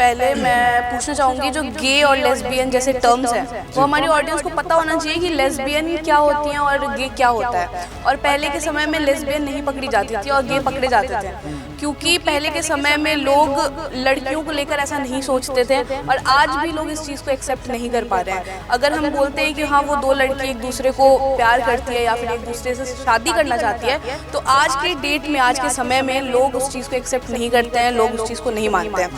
पहले मैं पूछना चाहूँगी जो गे और लेस्बियन जैसे टर्म्स हैं वो हमारी ऑडियंस को पता होना चाहिए कि लेस्बियन क्या होती हैं और गे क्या होता है। और पहले के समय में लेस्बियन नहीं पकड़ी जाती थी और गे पकड़े जाते थे, क्योंकि पहले के समय में लोग लड़कियों को लेकर ऐसा नहीं सोचते थे और आज भी लोग इस चीज़ को एक्सेप्ट नहीं कर पा रहे हैं। अगर हम बोलते हैं कि हाँ वो दो लड़की एक दूसरे को प्यार करती है या फिर एक दूसरे से शादी करना चाहती है, तो आज के डेट में आज के समय में लोग उस चीज़ को एक्सेप्ट नहीं करते हैं, लोग उस चीज़ को नहीं मानते हैं।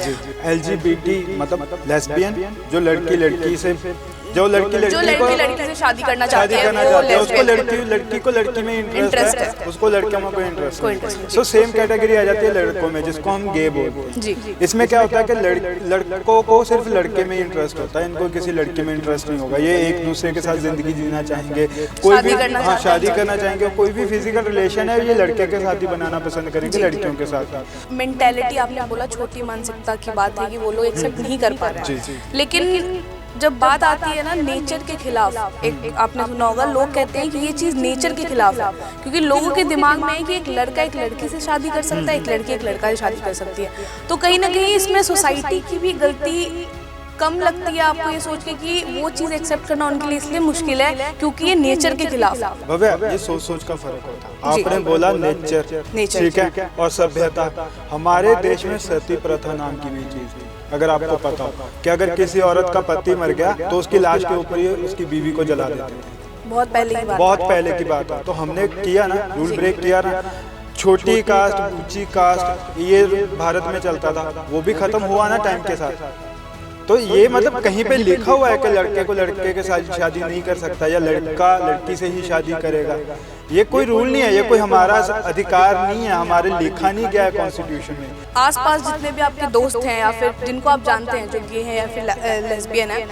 LGBT मतलब लेस्बियन, जो लड़की लड़की से शादी करना चाहती है उसको लड़की को लड़की में इंटरेस्ट है, उसको लड़कियों में कोई इंटरेस्ट नहीं। सो सेम कैटेगरी आ जाती है लड़कों में, जिसको हम गे बोलते हैं। इसमें क्या होता है कि लड़कों को सिर्फ लड़के में इंटरेस्ट होता है, इनको किसी लड़की में इंटरेस्ट नहीं होगा। ये एक दूसरे के साथ जिंदगी जीना चाहेंगे, कोई भी शादी करना चाहेंगे, कोई भी फिजिकल रिलेशन है ये लड़के के साथ ही बनाना पसंद करेंगे, लड़कियों के साथ। मेंटेलिटी आपने बोला छोटी मानसिकता की बात है कि वो लोग एक्सेप्ट नहीं कर पा रहे हैं, लेकिन जब बात आती है ना नेचर के खिलाफ, एक आपने सुना होगा लोग कहते हैं कि ये चीज़ नेचर के खिलाफ है, क्योंकि लोगों के दिमाग में है कि एक लड़का एक लड़की से शादी कर सकता है, एक लड़की एक लड़का से शादी कर सकती है। तो कहीं ना कहीं इसमें सोसाइटी की भी गलती कम लगती है आपको ये सोच के कि वो चीज़ एक्सेप्ट करना उनके लिए इसलिए मुश्किल है क्योंकि ये नेचर के खिलाफ है। भव्या, ये सोच का फर्क होता है। आपने बोला नेचर ठीक है और सभ्यता। हमारे देश में सती प्रथा नाम की भी चीज थी, अगर आपको पता हो कि अगर किसी औरत का पति मर गया तो उसकी लाश के ऊपर ही उसकी बीवी को जला देते थे। बहुत पहले की बात है। तो हमने किया ना, रूल ब्रेक किया ना। छोटी कास्ट, ऊंची कास्ट, ये भारत में चलता था, वो भी खत्म हुआ ना टाइम के साथ। तो ये मतलब कहीं पे लिखा हुआ है कि लड़के को लड़के के साथ शादी नहीं कर सकता या लड़का लड़की से ही शादी करेगा। ये कोई रूल नहीं है, ये कोई हमारा अधिकार नहीं है, हमारे लिखा नहीं गया है कॉन्स्टिट्यूशन में। आसपास जितने भी आपके दोस्त हैं या फिर जिनको आप जानते हैं जो गे हैं या फिर लेस्बियन है,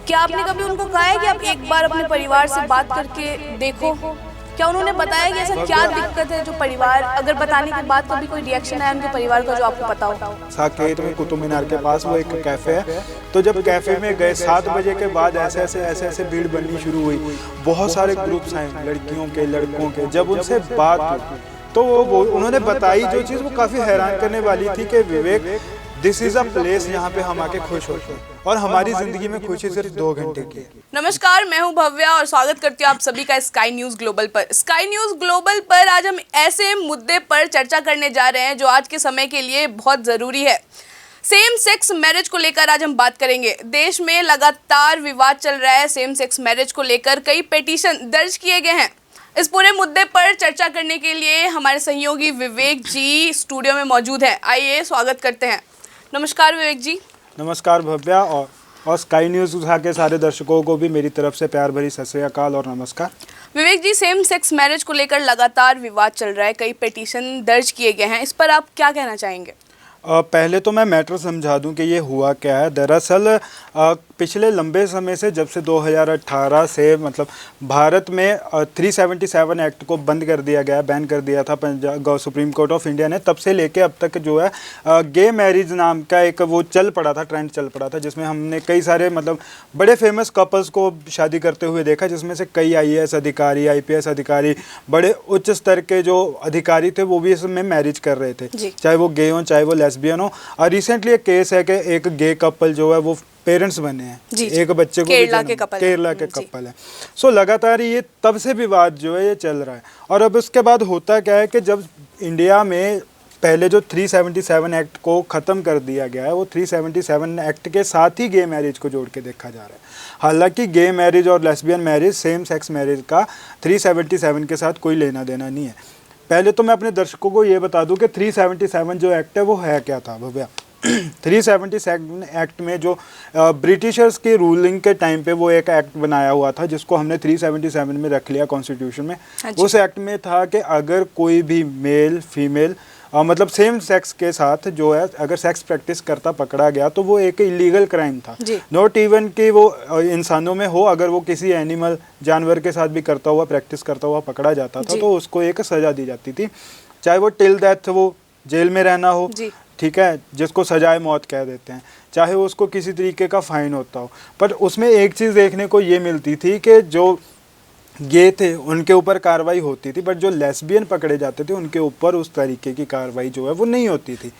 क्या आपने कभी उनको कहा है कि आप एक बार अपने परिवार से बात करके देखो? क्या उन्होंने बताया कि ऐसा क्या दिक्कत है जो परिवार, अगर बताने के बाद कभी कोई रिएक्शन है उनके परिवार का जो आपको पता हो? साकेत में कुतुब मीनार के पास वो एक कैफे है, तो जब कैफे में गए 7 बजे के बाद ऐसे भीड़ बननी शुरू हुई, बहुत सारे ग्रुप्स आए लड़कियों के लड़कों के। जब उनसे बात हुई तो वो उन्होंने बताई जो चीज़ वो काफ़ी हैरान करने वाली थी कि विवेक, दिस इज अ प्लेस यहाँ पे हम आके खुश होते हैं और हमारी जिंदगी में खुशी सिर्फ 2 घंटे की है। नमस्कार, मैं हूँ भव्या और स्वागत करती हूँ आप सभी का स्काई न्यूज़ ग्लोबल पर। स्काई न्यूज़ ग्लोबल पर आज हम ऐसे मुद्दे पर चर्चा करने जा रहे हैं जो आज के समय के लिए बहुत ज़रूरी है। सेम सेक्स मैरिज को लेकर आज हम बात करेंगे। देश में लगातार विवाद चल रहा है, सेम सेक्स मैरिज को लेकर कई पिटीशन दर्ज किए गए हैं। इस पूरे मुद्दे पर चर्चा करने के लिए हमारे सहयोगी विवेक जी स्टूडियो में मौजूद हैं। आइए स्वागत करते हैं। नमस्कार विवेक जी। नमस्कार भव्या, और स्काई न्यूज़ उठा के सारे दर्शकों को भी मेरी तरफ से प्यार भरी सत श्री अकाल और नमस्कार। विवेक जी, सेम सेक्स मैरिज को लेकर लगातार विवाद चल रहा है, कई पिटीशन दर्ज किए गए हैं, इस पर आप क्या कहना चाहेंगे? पहले तो मैं मैटर समझा दूं कि ये हुआ क्या है। दरअसल पिछले लंबे समय से, जब से 2018 से मतलब भारत में 377 एक्ट को बंद कर दिया गया, बैन कर दिया था Punjab supreme court of India ने, तब से लेके अब तक जो है गे मैरिज नाम का एक वो चल पड़ा था, ट्रेंड चल पड़ा था, जिसमें हमने कई सारे मतलब बड़े फेमस कपल्स को शादी करते हुए देखा, जिसमें से कई IAS अधिकारी, IPS अधिकारी, बड़े उच्च स्तर के जो अधिकारी थे वो भी इसमें मैरिज कर रहे थे, चाहे वो गे हों चाहे वो लेस्बियन हो। और रिसेंटली एक केस है कि एक गे कपल जो है वो पेरेंट्स बने हैं, एक बच्चे को, केरला के कपल है। सो लगातार ये तब से विवाद जो है ये चल रहा है। और अब उसके बाद होता क्या है कि जब इंडिया में पहले जो 377 एक्ट को ख़त्म कर दिया गया है, वो 377 एक्ट के साथ ही गे मैरिज को जोड़ के देखा जा रहा है। हालांकि गे मैरिज और lesbian marriage, same sex marriage का 377 के साथ कोई लेना देना नहीं है। पहले तो मैं अपने दर्शकों को ये बता दूं कि 377 जो एक्ट है वो है क्या था भव्या। 377 एक्ट में जो ब्रिटिशर्स की रूलिंग के टाइम पे वो एक एक्ट बनाया हुआ था, जिसको हमने 377 में रख लिया कॉन्स्टिट्यूशन में। उस एक्ट में था कि अगर कोई भी मेल फीमेल मतलब सेम सेक्स के साथ जो है अगर सेक्स प्रैक्टिस करता पकड़ा गया तो वो एक इलीगल क्राइम था। नॉट इवन कि वो इंसानों में हो, अगर वो किसी एनिमल जानवर के साथ भी करता हुआ प्रैक्टिस करता हुआ पकड़ा जाता था तो उसको एक सज़ा दी जाती थी, चाहे वो टिल डेथ वो जेल में रहना हो, ठीक है, जिसको सजाए मौत कह देते हैं, चाहे वो उसको किसी तरीके का फ़ाइन होता हो। पर उसमें एक चीज़ देखने को ये मिलती थी कि जो गे थे उनके ऊपर कार्रवाई होती थी, बट जो लेस्बियन पकड़े जाते थे उनके ऊपर उस तरीके की कार्रवाई जो है वो नहीं होती थी।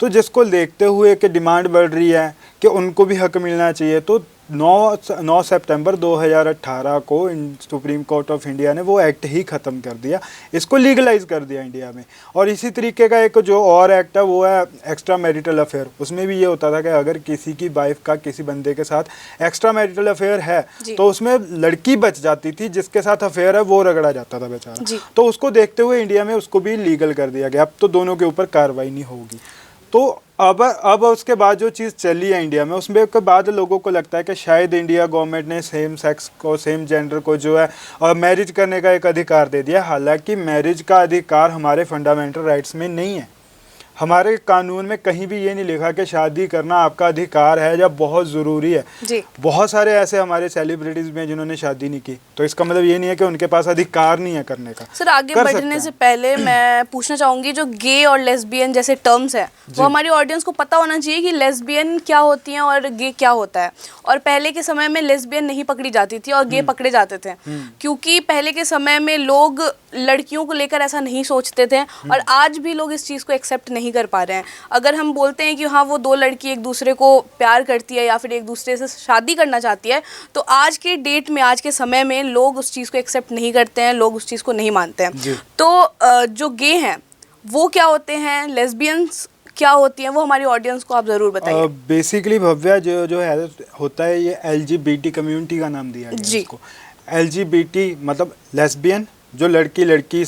तो जिसको देखते हुए कि डिमांड बढ़ रही है कि उनको भी हक मिलना चाहिए, तो 9 सितंबर 2018 को सुप्रीम कोर्ट ऑफ इंडिया ने वो एक्ट ही ख़त्म कर दिया, इसको लीगलाइज कर दिया इंडिया में। और इसी तरीके का एक जो और एक्ट है वो है एक्स्ट्रा मैरिटल अफेयर। उसमें भी ये होता था कि अगर किसी की वाइफ का किसी बंदे के साथ एक्स्ट्रा मैरिटल अफेयर है तो उसमें लड़की बच जाती थी, जिसके साथ अफेयर है वो रगड़ा जाता था बेचारा। तो उसको देखते हुए इंडिया में उसको भी लीगल कर दिया गया। अब तो दोनों के ऊपर कार्रवाई नहीं होगी। तो अब उसके बाद जो चीज़ चली है इंडिया में, उसमें के बाद लोगों को लगता है कि शायद इंडिया गवर्नमेंट ने सेम सेक्स को, सेम जेंडर को जो है और मैरिज करने का एक अधिकार दे दिया। हालांकि मैरिज का अधिकार हमारे फंडामेंटल राइट्स में नहीं है। हमारे कानून में कहीं भी ये नहीं लिखा कि शादी करना आपका अधिकार है या बहुत ज़रूरी है। जी। बहुत सारे ऐसे हमारे सेलिब्रिटीज़ में जिन्होंने शादी नहीं की, तो इसका मतलब ये नहीं है कि उनके पास अधिकार नहीं है करने का। सर आगे बढ़ने से पहले मैं पूछना चाहूँगी, जो गे और लेस्बियन जैसे टर्म्स हैं वो हमारी ऑडियंस को पता होना चाहिए कि लेस्बियन क्या होती हैं और गे क्या होता है। और पहले के समय में लेस्बियन नहीं पकड़ी जाती थी और गे पकड़े जाते थे, क्योंकि पहले के समय में लोग लड़कियों को लेकर ऐसा नहीं सोचते थे और आज भी लोग इस चीज़ को एक्सेप्ट नहीं कर पा रहे हैं। अगर हम बोलते हैं कि हाँ वो दो लड़की एक दूसरे को प्यार करती है या फिर एक दूसरे से शादी करना चाहती है, तो आज के डेट में, आज के समय में लोग उस चीज़ को एक्सेप्ट नहीं करते हैं, लोग उस चीज़ को नहीं मानते हैं। तो जो गे हैं वो क्या होते हैं, लेस्बियंस क्या होती हैं, वो हमारी ऑडियंस को आप ज़रूर बताइए। बेसिकली भव्या जो है होता है, ये LGBT कम्युनिटी का नाम दिया गया है इसको। LGBT मतलब लेस्बियन, जो लड़की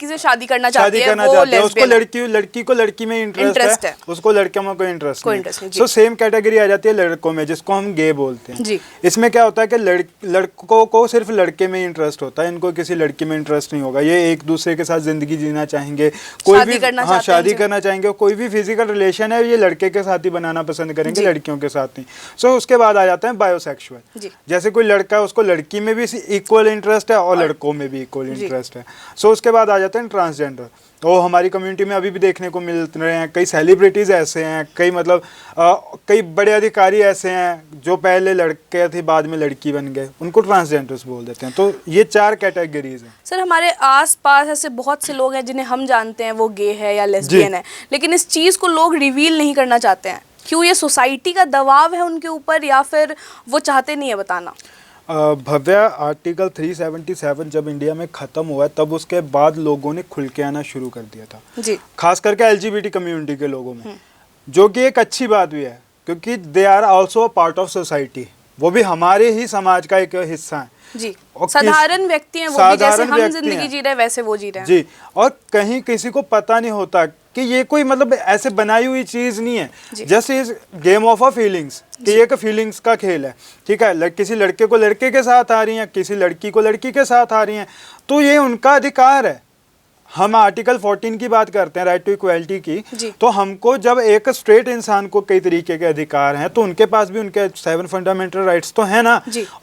से शादी करना चाहती है उसको लड़की को लड़की में इंटरेस्ट है, उसको लड़के में कोई इंटरेस्ट नहीं। सो सेम कैटेगरी आ जाती है लड़कों में, जिसको हम गे बोलते हैं। इसमें क्या होता है कि लड़कों को सिर्फ लड़के में इंटरेस्ट होता है, इनको किसी लड़की में इंटरेस्ट नहीं होगा। ये एक दूसरे के साथ जिंदगी जीना चाहेंगे, कोई भी शादी करना चाहेंगे, कोई भी फिजिकल रिलेशन है ये लड़के के साथ ही बनाना पसंद करेंगे, लड़कियों के साथ नहीं। सो उसके बाद आ जाता है बायोसेक्सुअल। जैसे कोई लड़का है उसको लड़की में भी इक्वल इंटरेस्ट है और लड़कों में भी इक्वल इंटरेस्ट है। सो उसके बाद आ जाते हैं ट्रांसजेंडर। वो हमारी कम्युनिटी में अभी भी देखने को मिल रहे हैं। कई सेलिब्रिटीज़ ऐसे हैं, कई मतलब कई बड़े अधिकारी ऐसे हैं जो पहले लड़के थे बाद में लड़की बन गए, उनको ट्रांसजेंडर्स बोल देते हैं। तो ये 4 कैटेगरीज हैं। सर हमारे आसपास ऐसे बहुत से लोग हैं जिन्हें हम जानते हैं वो गे है या लेस्बियन है, लेकिन इस चीज़ को लोग रिवील नहीं करना चाहते हैं। क्यों? ये सोसाइटी का दबाव है उनके ऊपर या फिर वो चाहते नहीं है बताना? भव्या, आर्टिकल 377 जब इंडिया में ख़त्म हुआ तब उसके बाद लोगों ने खुल के आना शुरू कर दिया था जी। खास करके LGBT कम्युनिटी के लोगों में, जो कि एक अच्छी बात भी है क्योंकि they are also a part of society. वो भी हमारे ही समाज का एक हिस्सा है जी। साधारण व्यक्ति हैं वो भी, जैसे हम जिंदगी जी रहे हैं वैसे वो जी रहे हैं जी। और कहीं किसी को पता नहीं होता कि ये कोई मतलब ऐसे बनाई हुई चीज़ नहीं है, just is game of a feelings, कि ये एक फीलिंग्स का खेल है। ठीक है, किसी लड़के को लड़के के साथ आ रही हैं, किसी लड़की को लड़की के साथ आ रही हैं, तो ये उनका अधिकार है। हम आर्टिकल 14 की बात करते हैं, राइट टू इक्वलिटी की, तो हमको जब एक स्ट्रेट इंसान को कई तरीके के अधिकार हैं तो उनके पास भी उनके 7 फंडामेंटल राइट्स तो है ना।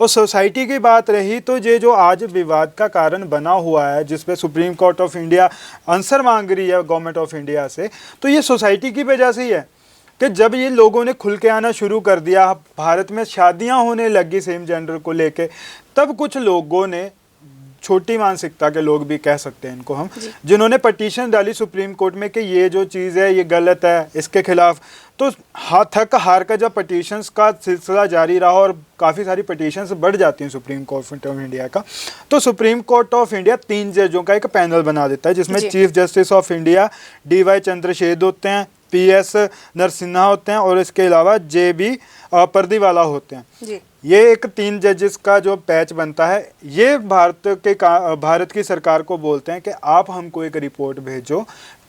और सोसाइटी की बात रही तो ये जो आज विवाद का कारण बना हुआ है, जिसपे supreme court of India answer मांग रही है गवर्नमेंट ऑफ इंडिया से, तो ये सोसाइटी की वजह से ही है कि जब ये लोगों ने खुल के आना शुरू कर दिया, भारत में शादियाँ होने लगी सेम जेंडर को लेके, तब कुछ लोगों ने, छोटी मानसिकता के लोग भी कह सकते हैं इनको हम, जिन्होंने पटिशन डाली सुप्रीम कोर्ट में कि ये जो चीज़ है ये गलत है, इसके खिलाफ। तो हार का जब पटिशन्स का सिलसिला जारी रहा और काफ़ी सारी पटिशन्स बढ़ जाती हैं सुप्रीम कोर्ट ऑफ इंडिया का, तो सुप्रीम कोर्ट ऑफ इंडिया 3 जजों का एक पैनल बना देता है, जिसमें chief justice of India DY Chandrachud होते हैं, PS नरसिम्हा होते हैं और इसके अलावा JB परदीवाला होते हैं। ये एक 3 जजेस का जो पैच बनता है, ये भारत की सरकार को बोलते हैं कि आप हमको एक रिपोर्ट भेजो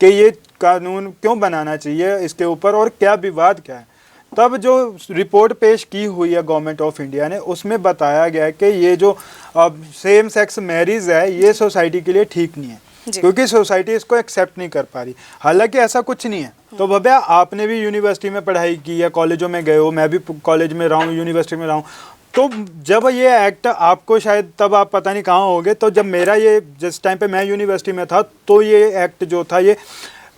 कि ये कानून क्यों बनाना चाहिए, इसके ऊपर और क्या विवाद क्या है। तब जो रिपोर्ट पेश की हुई है गवर्नमेंट ऑफ इंडिया ने, उसमें बताया गया है कि ये जो सेम सेक्स मैरिज है ये सोसाइटी के लिए ठीक नहीं है, क्योंकि सोसाइटी इसको एक्सेप्ट नहीं कर पा रही। हालांकि ऐसा कुछ नहीं है। तो भव्या, आपने भी यूनिवर्सिटी में पढ़ाई की है, कॉलेजों में गए हो, मैं भी कॉलेज में रहा हूँ, यूनिवर्सिटी में रहा हूँ, तो जब ये एक्ट आपको शायद तब आप पता नहीं कहाँ होगे, तो जब मेरा ये जिस टाइम पे मैं यूनिवर्सिटी में था तो ये एक्ट जो था ये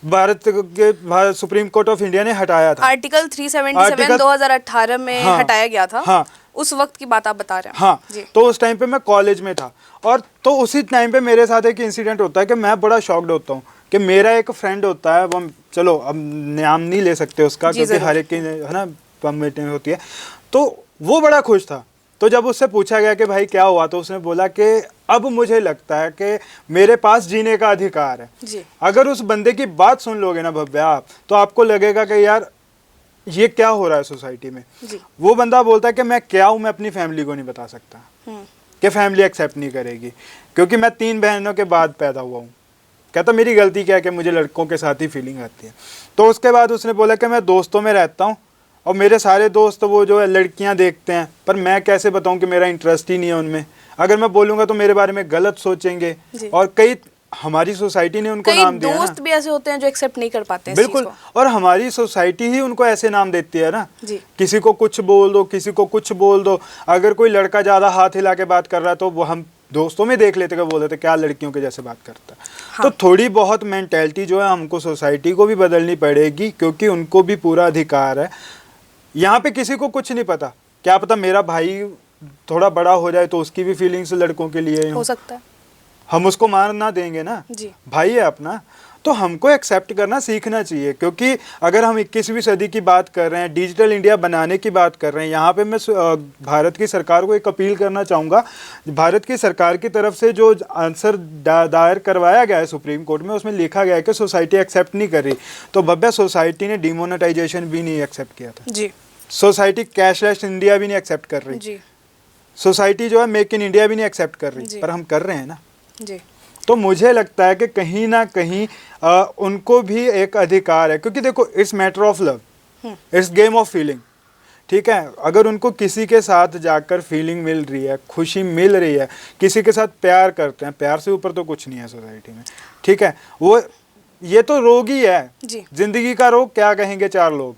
Bharat supreme court of India ने हटाया था। आर्टिकल 377 2018 में हटाया गया था। हाँ, उस वक्त की बात आप बता रहे हैं। हाँ, तो उस टाइम पे मैं कॉलेज में था और तो उसी टाइम पे मेरे साथ एक इंसिडेंट होता है कि मैं बड़ा शॉक्ड होता हूँ कि मेरा एक फ्रेंड होता है, वो चलो अब नाम नहीं ले सकते उसका जी, क्योंकि हर एक की है ना मीटिंग होती है, तो वो बड़ा खुश था। तो जब उससे पूछा गया कि भाई क्या हुआ, तो उसने बोला कि अब मुझे लगता है कि मेरे पास जीने का अधिकार है। जी। अगर उस बंदे की बात सुन लोगे ना भव्या आप, तो आपको लगेगा कि यार ये क्या हो रहा है सोसाइटी में। जी। वो बंदा बोलता है कि मैं क्या हूँ, मैं अपनी फैमिली को नहीं बता सकता, कि फैमिली एक्सेप्ट नहीं करेगी क्योंकि मैं 3 बहनों के बाद पैदा हुआ हूँ। कहता मेरी गलती क्या है कि मुझे लड़कों के साथ ही फीलिंग आती है। तो उसके बाद उसने बोला कि मैं दोस्तों में रहता हूँ और मेरे सारे दोस्त वो जो है लड़कियां देखते हैं, पर मैं कैसे बताऊं कि मेरा इंटरेस्ट ही नहीं है उनमें। अगर मैं बोलूंगा तो मेरे बारे में गलत सोचेंगे। और कई हमारी सोसाइटी ने उनको नाम दिया ना, दोस्त भी ऐसे होते हैं जो एक्सेप्ट नहीं कर पाते हैं बिल्कुल, और हमारी सोसाइटी ही उनको ऐसे नाम देती है ना। जी। किसी को कुछ बोल दो, किसी को कुछ बोल दो। अगर कोई लड़का ज्यादा हाथ हिला के बात कर रहा है तो वो हम दोस्तों में देख लेते, बोल देते क्या लड़कियों के जैसे बात करता है। हाँ। तो थोड़ी बहुत मेंटेलिटी जो है हमको सोसाइटी को भी बदलनी पड़ेगी, क्योंकि उनको भी पूरा अधिकार है। यहाँ पे किसी को कुछ नहीं पता, क्या पता मेरा भाई थोड़ा बड़ा हो जाए तो उसकी भी फीलिंग्स लड़कों के लिए हो सकता है, हम उसको मार ना देंगे ना। जी। भाई है अपना, तो हमको एक्सेप्ट करना सीखना चाहिए। क्योंकि अगर हम 21वीं सदी की बात कर रहे हैं, डिजिटल इंडिया बनाने की बात कर रहे हैं, यहाँ पे मैं भारत की सरकार को एक अपील करना चाहूँगा। भारत की सरकार की तरफ से जो आंसर दायर करवाया गया है सुप्रीम कोर्ट में, उसमें लिखा गया है कि सोसाइटी एक्सेप्ट नहीं कर रही। तो भव्या सोसाइटी ने डिमोनेटाइजेशन भी नहीं एक्सेप्ट किया था जी। सोसाइटी कैशलेस इंडिया भी नहीं एक्सेप्ट कर रही जी। सोसाइटी जो है मेक इन इंडिया भी नहीं एक्सेप्ट कर रही, पर हम कर रहे हैं ना जी। तो मुझे लगता है कि कहीं ना कहीं उनको भी एक अधिकार है। क्योंकि देखो it's matter of love, it's game of feeling, ठीक है। अगर उनको किसी के साथ जाकर फीलिंग मिल रही है, खुशी मिल रही है, किसी के साथ प्यार करते हैं, प्यार से ऊपर तो कुछ नहीं है सोसाइटी में, ठीक है। वो ये तो रोग ही है जी। जिंदगी का रोग, क्या कहेंगे 4 लोग।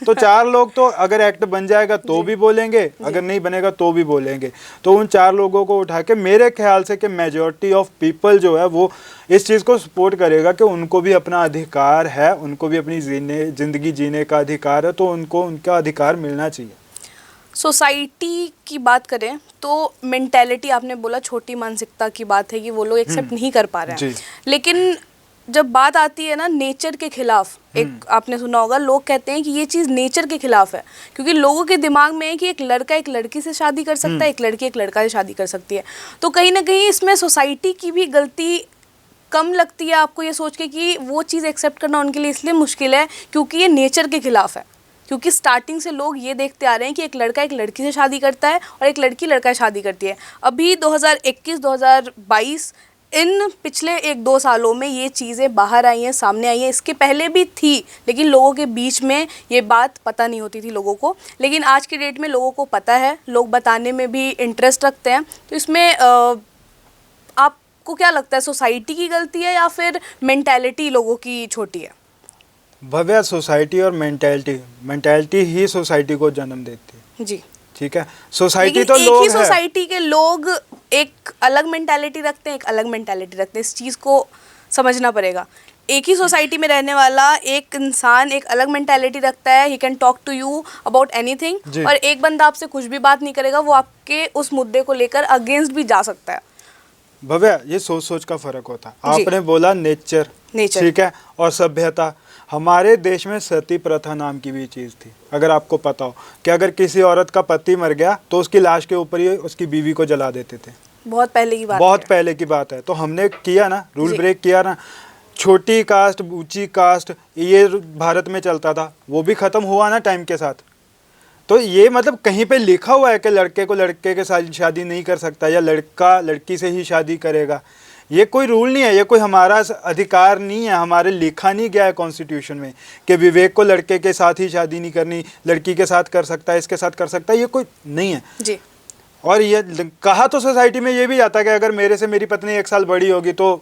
तो 4 लोग तो अगर एक्ट बन जाएगा तो भी बोलेंगे, अगर नहीं बनेगा तो भी बोलेंगे। तो उन 4 लोगों को उठा के मेरे ख्याल से कि मेजॉरिटी ऑफ पीपल जो है वो इस चीज़ को सपोर्ट करेगा कि उनको भी अपना अधिकार है, उनको भी अपनी ज़िंदगी जीने का अधिकार है, तो उनको उनका अधिकार मिलना चाहिए। सोसाइटी की बात करें तो मेंटेलिटी, आपने बोला छोटी मानसिकता की बात है कि वो लोग एक्सेप्ट नहीं कर पा रहे हैं, लेकिन जब बात आती है ना नेचर के खिलाफ, एक आपने सुना होगा लोग कहते हैं कि ये चीज़ नेचर के खिलाफ है, क्योंकि लोगों के दिमाग में है कि एक लड़का एक लड़की से शादी कर सकता है, एक लड़की एक लड़का से शादी कर सकती है। तो कहीं ना कहीं इसमें सोसाइटी की भी गलती कम लगती है आपको ये सोच के कि वो चीज़ एक्सेप्ट करना उनके लिए इसलिए मुश्किल है क्योंकि ये नेचर के खिलाफ है। क्योंकि स्टार्टिंग से लोग ये देखते आ रहे हैं कि एक लड़का एक लड़की से शादी करता है और एक लड़की लड़का से शादी करती है। अभी 2021-2022 इन पिछले 1-2 सालों में ये चीज़ें बाहर आई हैं, सामने आई हैं। इसके पहले भी थी, लेकिन लोगों के बीच में ये बात पता नहीं होती थी लोगों को। लेकिन आज की डेट में लोगों को पता है, लोग बताने में भी इंटरेस्ट रखते हैं। तो इसमें आपको क्या लगता है, सोसाइटी की गलती है या फिर मेंटालिटी लोगों की छोटी है? भव्या, सोसाइटी और मेंटालिटी ही सोसाइटी को जन्म देती है। जी, ठीक है। सोसाइटी तो एक लोग ही सोसाइटी के लोग एक अलग मेंटालिटी रखते हैं, एक अलग मेंटालिटी रखते हैं। इस चीज़ को समझना पड़ेगा। एक ही सोसाइटी में रहने वाला एक इंसान एक अलग मेंटालिटी रखता है, he can talk to you about anything, और एक बंदा आपसे कुछ भी बात नहीं करेगा, वो आपके उस मुद्दे को लेकर अगेंस्ट भी जा सकता है। भव्या, ये सोच का फर्क होता है। आपने बोला नेचर, ठीक है, और सभ्यता। हमारे देश में सती प्रथा नाम की भी चीज़ थी, अगर आपको पता हो, कि अगर किसी औरत का पति मर गया तो उसकी लाश के ऊपर ही उसकी बीवी को जला देते थे। बहुत पहले की बात, बहुत पहले की बात है। तो हमने किया ना, रूल ब्रेक किया ना। छोटी कास्ट, ऊंची कास्ट, ये भारत में चलता था, वो भी खत्म हुआ ना टाइम के साथ। तो ये मतलब कहीं पे लिखा हुआ है कि लड़के को लड़के के साथ शादी नहीं कर सकता, या लड़का लड़की से ही शादी करेगा। ये कोई रूल नहीं है, ये कोई हमारा अधिकार नहीं है, हमारे लिखा नहीं गया है कॉन्स्टिट्यूशन में कि विवेक को लड़के के साथ ही शादी नहीं करनी, लड़की के साथ कर सकता है, इसके साथ कर सकता है, ये कोई नहीं है जी। और ये कहा तो सोसाइटी में ये भी जाता है कि अगर मेरे से मेरी पत्नी 1 साल बड़ी होगी तो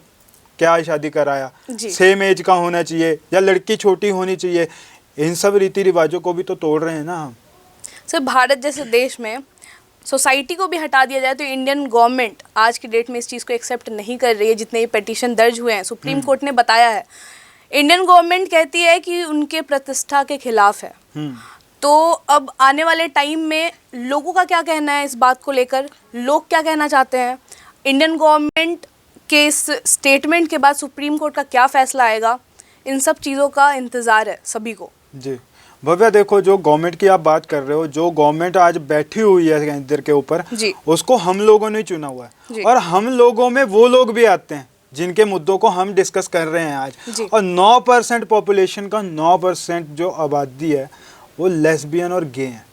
क्या शादी कराया, सेम एज का होना चाहिए, या लड़की छोटी होनी चाहिए। इन सब रीति रिवाजों को भी तो तोड़ रहे हैं ना हम। सर, भारत जैसे देश में सोसाइटी को भी हटा दिया जाए तो इंडियन गवर्नमेंट आज की डेट में इस चीज़ को एक्सेप्ट नहीं कर रही है। जितने ये पिटीशन दर्ज हुए हैं, सुप्रीम कोर्ट ने बताया है, इंडियन गवर्नमेंट कहती है कि उनके प्रतिष्ठा के खिलाफ है। तो अब आने वाले टाइम में लोगों का क्या कहना है इस बात को लेकर, लोग क्या कहना चाहते हैं? इंडियन गवर्नमेंट के इस स्टेटमेंट के बाद सुप्रीम कोर्ट का क्या फैसला आएगा, इन सब चीज़ों का इंतज़ार है सभी को। जी भव्या, देखो जो गवर्नमेंट की आप बात कर रहे हो, जो गवर्नमेंट आज बैठी हुई है केंद्र के ऊपर, उसको हम लोगों ने चुना हुआ है, और हम लोगों में वो लोग भी आते हैं जिनके मुद्दों को हम डिस्कस कर रहे हैं आज। और 9% पॉपुलेशन का 9% जो आबादी है वो लेस्बियन और गे हैं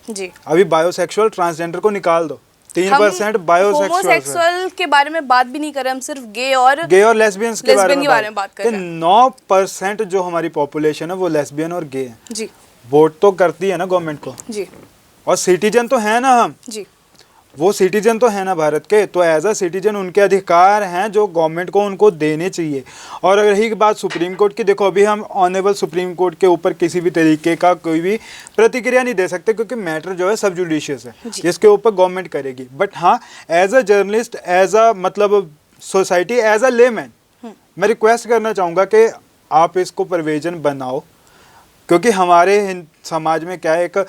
जी। अभी बायोसेक्सुअल ट्रांसजेंडर को निकाल दो, 3% बायोसेक्सुअल के बारे में बात भी नहीं कर रहे, हम सिर्फ गे और लेस्बियंस के बारे में बात कर रहे हैं। 9% जो हमारी पॉपुलेशन है वो लेस्बियन और गे है जी। वोट तो करती है ना गवर्नमेंट को जी, और सिटीजन तो है ना हम जी, वो सिटीजन तो है ना भारत के, तो एज अ सिटीजन उनके अधिकार हैं जो गवर्नमेंट को उनको देने चाहिए। और अगर रही बात सुप्रीम कोर्ट की, देखो अभी हम ऑनरेबल सुप्रीम कोर्ट के ऊपर किसी भी तरीके का कोई भी प्रतिक्रिया नहीं दे सकते, क्योंकि मैटर जो है सब जुडिशियस है, जिसके ऊपर गवर्नमेंट करेगी। बट हाँ, as a journalist, as a मतलब सोसाइटी, एज अ लेमैन, मैं रिक्वेस्ट करना चाहूँगा कि आप इसको प्रोविजन बनाओ, क्योंकि हमारे समाज में क्या है, एक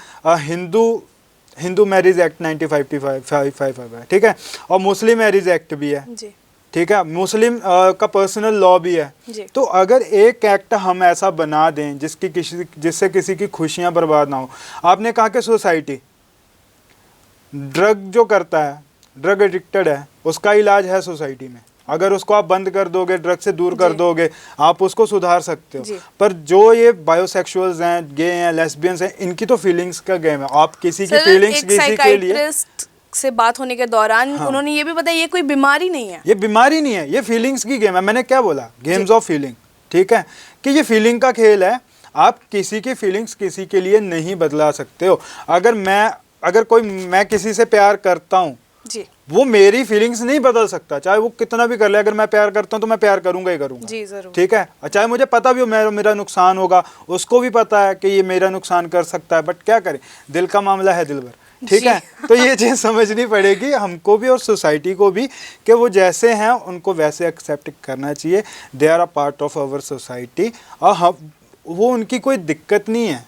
हिंदू मैरिज एक्ट 1955 है, ठीक है, और मुस्लिम मैरिज एक्ट भी है, ठीक है, मुस्लिम का पर्सनल लॉ भी है। तो अगर एक एक्ट हम ऐसा बना दें जिससे किसी की खुशियां बर्बाद ना हो। आपने कहा कि सोसाइटी ड्रग जो करता है, ड्रग एडिक्टेड है, उसका इलाज है सोसाइटी में। अगर उसको आप बंद कर दोगे, ड्रग से दूर कर दोगे, आप उसको सुधार सकते हो। पर जो ये बायोसेक्सुअल्स हैं, गे हैं, लेस्बियंस हैं, इनकी तो फीलिंग्स का गेम है। आप किसी की फीलिंग्स किसी के लिए से बात होने के दौरान उन्होंने ये भी बताया ये कोई बीमारी नहीं है, ये बीमारी नहीं है, ये फीलिंग्स की गेम है। मैंने क्या बोला, गेम्स ऑफ फीलिंग, ठीक है, कि ये फीलिंग का खेल है। आप किसी की फीलिंग्स किसी के लिए नहीं बदला सकते हो। मैं किसी से प्यार करता हूँ जी, वो मेरी फीलिंग्स नहीं बदल सकता, चाहे वो कितना भी कर ले। अगर मैं प्यार करता हूँ तो मैं प्यार करूंगा ही करूंगा जी, जरूर, ठीक है, चाहे मुझे पता भी हो मेरा नुकसान होगा, उसको भी पता है कि ये मेरा नुकसान कर सकता है, बट क्या करें, दिल का मामला है, दिल भर, ठीक है। तो ये चीज़ समझनी पड़ेगी हमको भी और सोसाइटी को भी कि वो जैसे हैं उनको वैसे एक्सेप्ट करना चाहिए। They are a part of our society, और हम वो उनकी कोई दिक्कत नहीं है,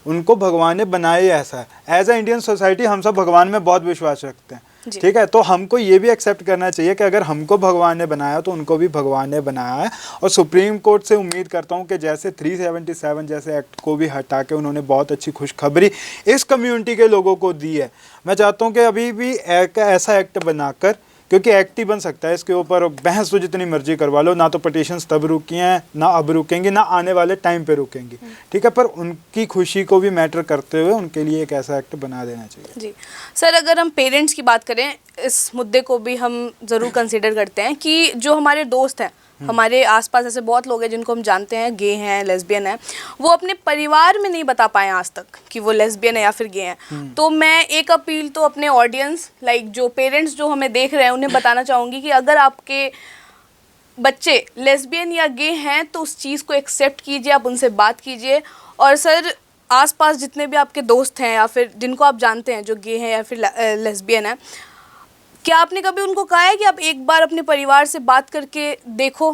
उनको भगवान ने बनाया ऐसा है। एज अ इंडियन सोसाइटी हम सब भगवान में बहुत विश्वास रखते हैं, ठीक है, तो हमको ये भी एक्सेप्ट करना चाहिए कि अगर हमको भगवान ने बनाया तो उनको भी भगवान ने बनाया है। और सुप्रीम कोर्ट से उम्मीद करता हूँ कि जैसे 377 जैसे एक्ट को भी हटा के उन्होंने बहुत अच्छी खुशखबरी इस कम्युनिटी के लोगों को दी है। मैं चाहता हूँ कि अभी भी ऐसा एक्ट बनाकर, क्योंकि एक्ट ही बन सकता है, इसके ऊपर बहस तो जितनी मर्जी करवा लो, ना तो पटिशन्स तब रुकी हैं, ना अब रुकेंगी, ना आने वाले टाइम पे रुकेंगी, ठीक है, पर उनकी खुशी को भी मैटर करते हुए उनके लिए एक ऐसा एक्ट बना देना चाहिए जी। सर, अगर हम पेरेंट्स की बात करें, इस मुद्दे को भी हम ज़रूर कंसिडर करते हैं कि जो हमारे दोस्त हैं, हमारे आसपास ऐसे बहुत लोग हैं जिनको हम जानते हैं गे हैं, लेस्बियन हैं, वो अपने परिवार में नहीं बता पाए आज तक कि वो लेस्बियन है या फिर गे हैं। तो मैं एक अपील तो अपने ऑडियंस, लाइक जो पेरेंट्स जो हमें देख रहे हैं, उन्हें बताना चाहूँगी कि अगर आपके बच्चे लेस्बियन या गे हैं तो उस चीज़ को एक्सेप्ट कीजिए, आप उनसे बात कीजिए। और सर, आसपास जितने भी आपके दोस्त हैं या फिर जिनको आप जानते हैं जो गे हैं या फिर लेस्बियन है, क्या आपने कभी उनको कहा है कि आप एक बार अपने परिवार से बात करके देखो?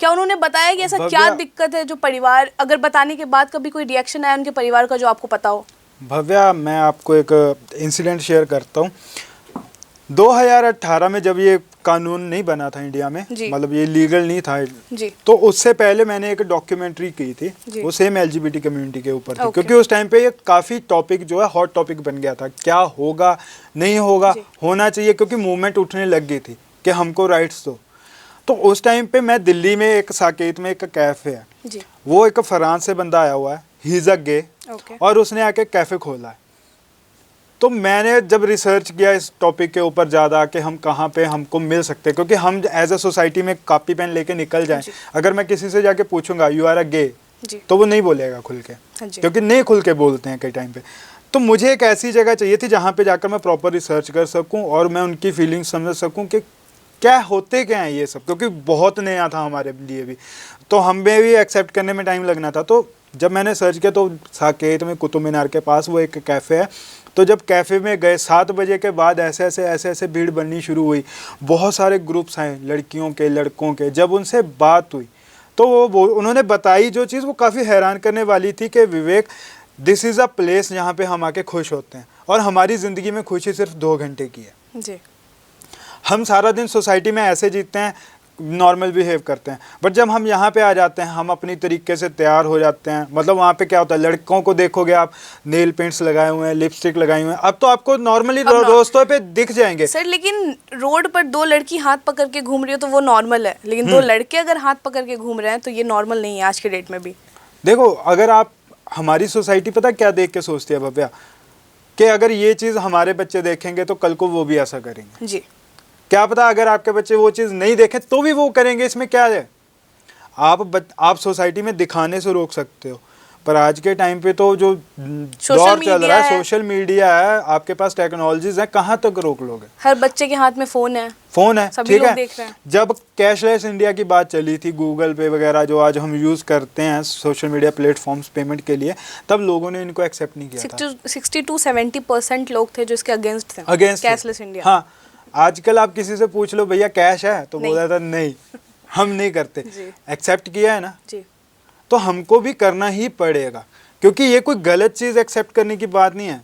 क्या उन्होंने बताया कि ऐसा क्या दिक्कत है जो परिवार, अगर बताने के बाद कभी कोई रिएक्शन आया उनके परिवार का जो आपको पता हो? भव्या, मैं आपको एक इंसिडेंट शेयर करता हूँ। 2018 में जब ये कानून नहीं बना था इंडिया में, मतलब ये लीगल नहीं था जी, तो उससे पहले मैंने एक डॉक्यूमेंट्री की थी, वो सेम एलजीबीटी कम्युनिटी के ऊपर थी, क्योंकि उस टाइम पे ये काफ़ी टॉपिक जो है हॉट टॉपिक बन गया था। क्या होगा, नहीं होगा, होना चाहिए, क्योंकि मूवमेंट उठने लग गई थी कि हमको राइट्स दो। तो उस टाइम पे मैं दिल्ली में एक साकेत में एक कैफ़े है, वो एक फ्रांस से बंदा आया हुआ है, ही इज़ अ गे, और उसने आके कैफ़े खोला है। तो मैंने जब रिसर्च किया इस टॉपिक के ऊपर ज़्यादा कि हम कहाँ पे हमको मिल सकते हैं, क्योंकि हम एज अ सोसाइटी में कॉपी पेन लेके निकल जाएं, अगर मैं किसी से जाके पूछूंगा यू आर अ गे, तो वो नहीं बोलेगा खुल के, क्योंकि नहीं खुल के बोलते हैं कई टाइम पे। तो मुझे एक ऐसी जगह चाहिए थी जहाँ पे जाकर मैं प्रॉपर रिसर्च कर सकूँ और मैं उनकी फीलिंग्स समझ सकूँ कि क्या होते क्या हैं ये सब, क्योंकि बहुत नया था हमारे लिए भी, तो हमें भी एक्सेप्ट करने में टाइम लगना था। तो जब मैंने सर्च किया तो साकेत में कुतुब मीनार के पास वो एक कैफ़े है, तो जब कैफ़े में गए 7 बजे के बाद ऐसे भीड़ बननी शुरू हुई, बहुत सारे ग्रुप्स आए, लड़कियों के, लड़कों के। जब उनसे बात हुई तो वो उन्होंने बताई जो चीज़ वो काफ़ी हैरान करने वाली थी कि विवेक, दिस इज़ अ प्लेस जहाँ पे हम आके खुश होते हैं, और हमारी ज़िंदगी में खुशी सिर्फ 2 घंटे की है जी। हम सारा दिन सोसाइटी में ऐसे जीते हैं, नॉर्मल बिहेव करते हैं, बट जब हम यहाँ पे आ जाते हैं हम अपनी तरीके से तैयार हो जाते हैं। मतलब वहाँ पे क्या होता है, लड़कों को देखोगे आप नेल पेंट्स लगाए हुए हैं, लिपस्टिक लगाई हुए हैं, अब तो आपको नॉर्मली रोस्तों पे दिख जाएंगे। सर लेकिन रोड पर दो लड़की हाथ पकड़ के घूम रही हो तो वो नॉर्मल है, लेकिन दो लड़के अगर हाथ पकड़ के घूम रहे हैं तो ये नॉर्मल नहीं है आज के डेट में भी। देखो अगर आप, हमारी सोसाइटी पता क्या देख के सोचती है भव्या, कि अगर ये चीज़ हमारे बच्चे देखेंगे तो कल को वो भी ऐसा करेंगे। जी, क्या पता अगर आपके बच्चे वो चीज़ नहीं देखें तो भी वो करेंगे, इसमें क्या है। आप सोसाइटी में दिखाने से रोक सकते हो, पर आज के टाइम पे तो जो दौर चल रहा है, सोशल मीडिया है, आपके पास टेक्नोलॉजीज है, कहाँ तक रोक लोगे। हर बच्चे के हाथ में फ़ोन है, सभी ठीक लोग है। देख रहे हैं। जब कैशलेस इंडिया की बात चली थी, गूगल पे वगैरह जो आज हम यूज़ करते हैं सोशल मीडिया प्लेटफॉर्म्स पेमेंट के लिए, तब लोगों ने इनको एक्सेप्ट नहीं किया था। 60 to 70% लोग थे जो इसके अगेंस्ट थे, कैशलेस इंडिया। हाँ, आजकल आप किसी से पूछ लो भैया कैश है, तो बोला था नहीं हम नहीं करते। एक्सेप्ट किया है ना जी, तो हमको भी करना ही पड़ेगा, क्योंकि ये कोई गलत चीज़ एक्सेप्ट करने की बात नहीं है।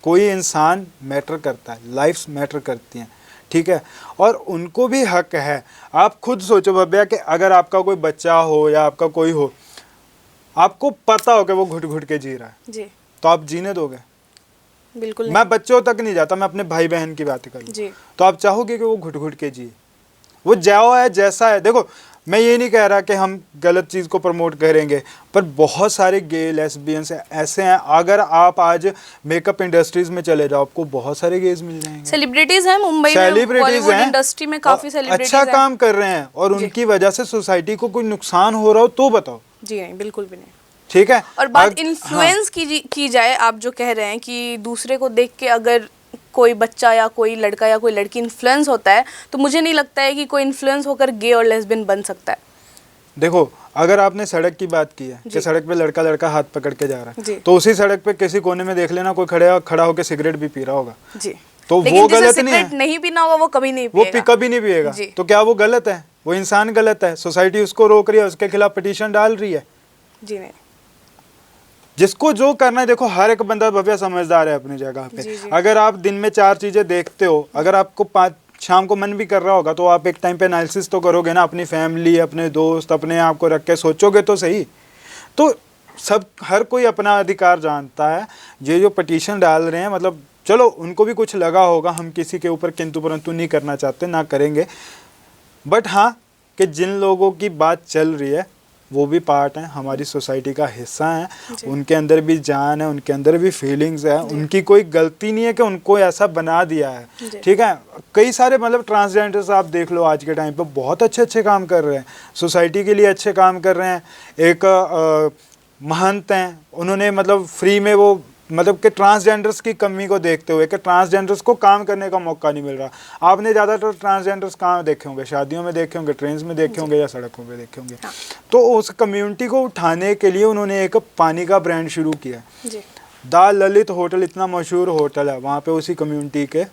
कोई इंसान मैटर करता है, लाइफ्स मैटर करती हैं, ठीक है, और उनको भी हक है। आप खुद सोचो भव्या कि अगर आपका कोई बच्चा हो या आपका कोई हो, आपको पता हो कि वो घुट घुट के जी रहा है जी, तो आप जीने दोगे? बिल्कुल नहीं। मैं बच्चों तक नहीं जाता, मैं अपने भाई बहन की बात कर लूँ, तो आप चाहोगे कि वो घुट घुट के जिए? वो जाओ है जैसा है। देखो मैं ये नहीं कह रहा कि हम गलत चीज़ को प्रमोट करेंगे, पर बहुत सारे गे लेस्बियंस ऐसे हैं। अगर आप आज मेकअप इंडस्ट्रीज में चले जाओ, आपको बहुत सारे गेज मिल जाएंगे। सेलिब्रिटीज हैं मुंबई में, बॉलीवुड इंडस्ट्री में काफी सेलिब्रिटीज अच्छा काम कर रहे हैं, और उनकी वजह से सोसाइटी को कोई नुकसान हो रहा हो तो बताओ। जी नहीं, बिल्कुल भी नहीं। ठीक है। और बात इन्फ्लुएंस की जाए, आप जो कह रहे हैं कि दूसरे को देख के अगर कोई बच्चा या कोई लड़का या कोई लड़की इन्फ्लुएंस होता है, तो मुझे नहीं लगता है कि कोई इन्फ्लुएंस होकर गे और लेस्बियन बन सकता है। देखो अगर आपने सड़क की बात की है कि सड़क पे लड़का लड़का हाथ पकड़ के जा रहा है, तो उसी सड़क पे किसी कोने में देख लेना कोई खड़ा होकर सिगरेट भी पी रहा होगा जी, तो वो गलत नहीं है। नहीं पीना होगा वो कभी नहीं पिएगा, वो कभी नहीं पिएगा, तो क्या वो गलत है? वो इंसान गलत है, सोसाइटी उसको रोक रही है, उसके खिलाफ पिटीशन डाल रही है। जी नहीं, जिसको जो करना है, देखो हर एक बंदा भव्या समझदार है अपनी जगह पे। अगर आप दिन में 4 चीजें देखते हो, अगर आपको 5 शाम को मन भी कर रहा होगा, तो आप एक टाइम पे एनालिसिस तो करोगे ना, अपनी फैमिली, अपने दोस्त, अपने आप को रख के सोचोगे तो सही। तो हर कोई अपना अधिकार जानता है। ये जो पिटीशन डाल रहे हैं, मतलब चलो उनको भी कुछ लगा होगा, हम किसी के ऊपर किंतु परंतु नहीं करना चाहते, ना करेंगे, बट हाँ कि जिन लोगों की बात चल रही है वो भी पार्ट हैं, हमारी सोसाइटी का हिस्सा हैं, उनके अंदर भी जान है, उनके अंदर भी फीलिंग्स है, उनकी कोई गलती नहीं है कि उनको ऐसा बना दिया है। ठीक है, कई सारे मतलब ट्रांसजेंडर्स आप देख लो आज के टाइम पे बहुत अच्छे काम कर रहे हैं, सोसाइटी के लिए अच्छे काम कर रहे हैं। एक महंत हैं, उन्होंने मतलब फ्री में वो मतलब कि ट्रांसजेंडर्स की कमी को देखते हुए कि ट्रांसजेंडर्स को काम करने का मौका नहीं मिल रहा। आपने ज़्यादातर ट्रांसजेंडर्स कहाँ देखे होंगे? शादियों में देखे होंगे, ट्रेन्स में देखे होंगे या सड़कों पे देखे होंगे। तो उस कम्युनिटी को उठाने के लिए उन्होंने एक पानी का ब्रांड शुरू किया। द ललित होटल इतना मशहूर होटल है, वहाँ पे उसी कम्युनिटी के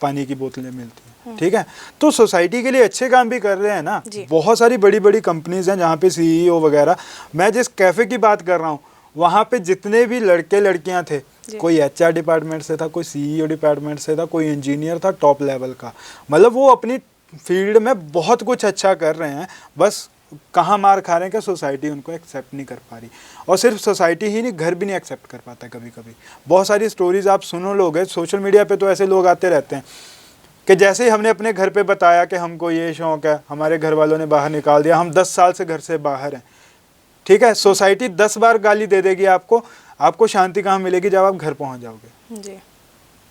पानी की बोतलें मिलती हैं। ठीक है, तो सोसाइटी के लिए अच्छे काम भी कर रहे हैं ना। बहुत सारी बड़ी बड़ी कंपनीज हैं जहाँ पे CEO वगैरह। मैं जिस कैफ़े की बात कर रहा हूँ, वहाँ पे जितने भी लड़के लड़कियाँ थे, कोई HR डिपार्टमेंट से था, कोई CEO डिपार्टमेंट से था, कोई इंजीनियर था टॉप लेवल का। मतलब वो अपनी फील्ड में बहुत कुछ अच्छा कर रहे हैं, बस कहाँ मार खा रहे हैं कि सोसाइटी उनको एक्सेप्ट नहीं कर पा रही। और सिर्फ सोसाइटी ही नहीं, घर भी नहीं एक्सेप्ट कर पाता कभी कभी। बहुत सारी स्टोरीज आप सुनो लोगे सोशल मीडिया पे, तो ऐसे लोग आते रहते हैं कि जैसे ही हमने अपने घर पे बताया कि हमको ये शौक़ है, हमारे घर वालों ने बाहर निकाल दिया, हम 10 साल से घर से बाहर हैं। ठीक है, सोसाइटी 10 बार गाली दे देगी आपको शांति कहाँ मिलेगी? जब आप घर पहुँच जाओगे जी।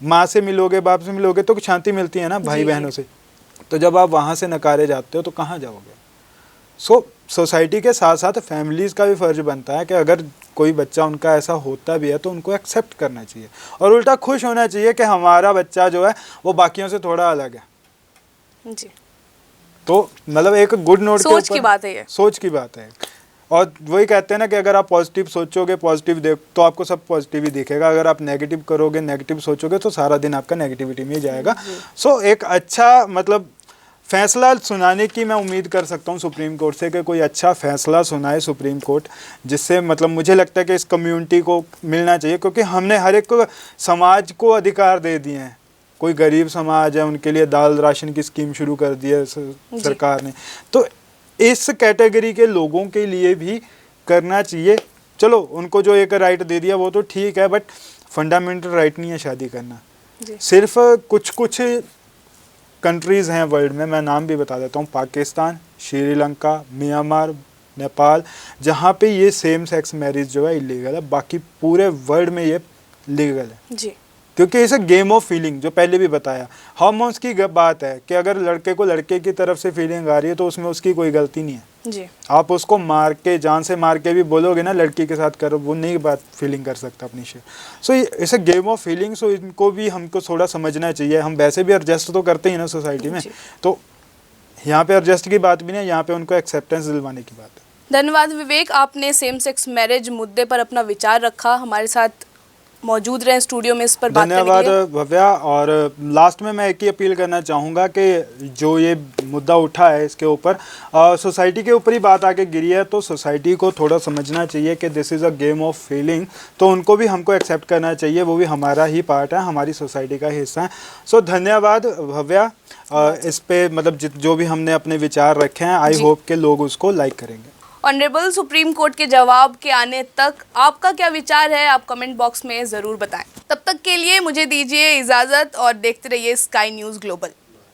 माँ से मिलोगे, बाप से मिलोगे तो शांति मिलती है ना, भाई बहनों से। तो जब आप वहाँ से नकारे जाते हो तो कहाँ जाओगे? सोसाइटी के साथ साथ फैमिलीज़ का भी फ़र्ज बनता है कि अगर कोई बच्चा उनका ऐसा होता भी है तो उनको एक्सेप्ट करना चाहिए, और उल्टा खुश होना चाहिए कि हमारा बच्चा जो है वो बाकियों से थोड़ा अलग है जी। तो मतलब एक गुड नोट सोच की बात है ये, सोच की बात है। और वही कहते हैं ना कि अगर आप पॉजिटिव सोचोगे, पॉजिटिव देख तो आपको सब पॉजिटिव ही दिखेगा। अगर आप नेगेटिव करोगे, नेगेटिव सोचोगे तो सारा दिन आपका नेगेटिविटी में ही जाएगा। सो एक अच्छा मतलब फैसला सुनाने की मैं उम्मीद कर सकता हूँ सुप्रीम कोर्ट से कि कोई अच्छा फैसला सुनाए सुप्रीम कोर्ट, जिससे मतलब मुझे लगता है कि इस कम्युनिटी को मिलना चाहिए, क्योंकि हमने हर एक को समाज को अधिकार दे दिए हैं कोई गरीब समाज है उनके लिए दाल राशन की स्कीम शुरू कर दी है सरकार ने, तो इस कैटेगरी के लोगों के लिए भी करना चाहिए। चलो उनको जो एक राइट दे दिया वो तो ठीक है, बट फंडामेंटल राइट नहीं है शादी करना। सिर्फ कुछ कुछ कंट्रीज़ हैं वर्ल्ड में, मैं नाम भी बता देता हूँ, पाकिस्तान, श्रीलंका, म्यांमार, नेपाल, जहाँ पे ये सेम सेक्स मैरिज जो है इलीगल है, बाकी पूरे वर्ल्ड में ये लीगल है जी। क्योंकि इसे गेम ऑफ फीलिंग जो पहले भी बताया, हार्मोन्स की बात है कि अगर लड़के को लड़के की तरफ से फीलिंग आ रही है तो उसमें उसकी कोई गलती नहीं है जी। आप उसको मार के जान से मार के भी बोलोगे ना लड़की के साथ करो, वो नहीं बात फीलिंग कर सकता अपनी शेयर। सो इसे गेम ऑफ फीलिंग, सो इनको भी हमको थोड़ा समझना चाहिए। हम वैसे भी एडजस्ट तो करते ही ना सोसाइटी में, तो यहाँ पे एडजस्ट की बात भी नहीं, यहाँ पे उनको एक्सेप्टेंस दिलवाने की बात है। धन्यवाद विवेक, आपने सेम सेक्स मैरिज मुद्दे पर अपना विचार रखा, हमारे साथ मौजूद रहे स्टूडियो में इस पर बात करने के लिए। धन्यवाद भव्या। और लास्ट में मैं एक ही अपील करना चाहूँगा कि जो ये मुद्दा उठा है इसके ऊपर सोसाइटी के ऊपर ही बात आके गिरी है, तो सोसाइटी को थोड़ा समझना चाहिए कि this is a game of feeling, तो उनको भी हमको एक्सेप्ट करना चाहिए, वो भी हमारा ही पार्ट है, हमारी सोसाइटी का हिस्सा है। सो धन्यवाद भव्या, इस पे मतलब जो भी हमने अपने विचार रखे हैं, आई होप के लोग उसको लाइक करेंगे। ऑनरेबल सुप्रीम कोर्ट के जवाब के आने तक आपका क्या विचार है, आप कमेंट बॉक्स में ज़रूर बताएं। तब तक के लिए मुझे दीजिए इजाज़त और देखते रहिए स्काई न्यूज़ ग्लोबल।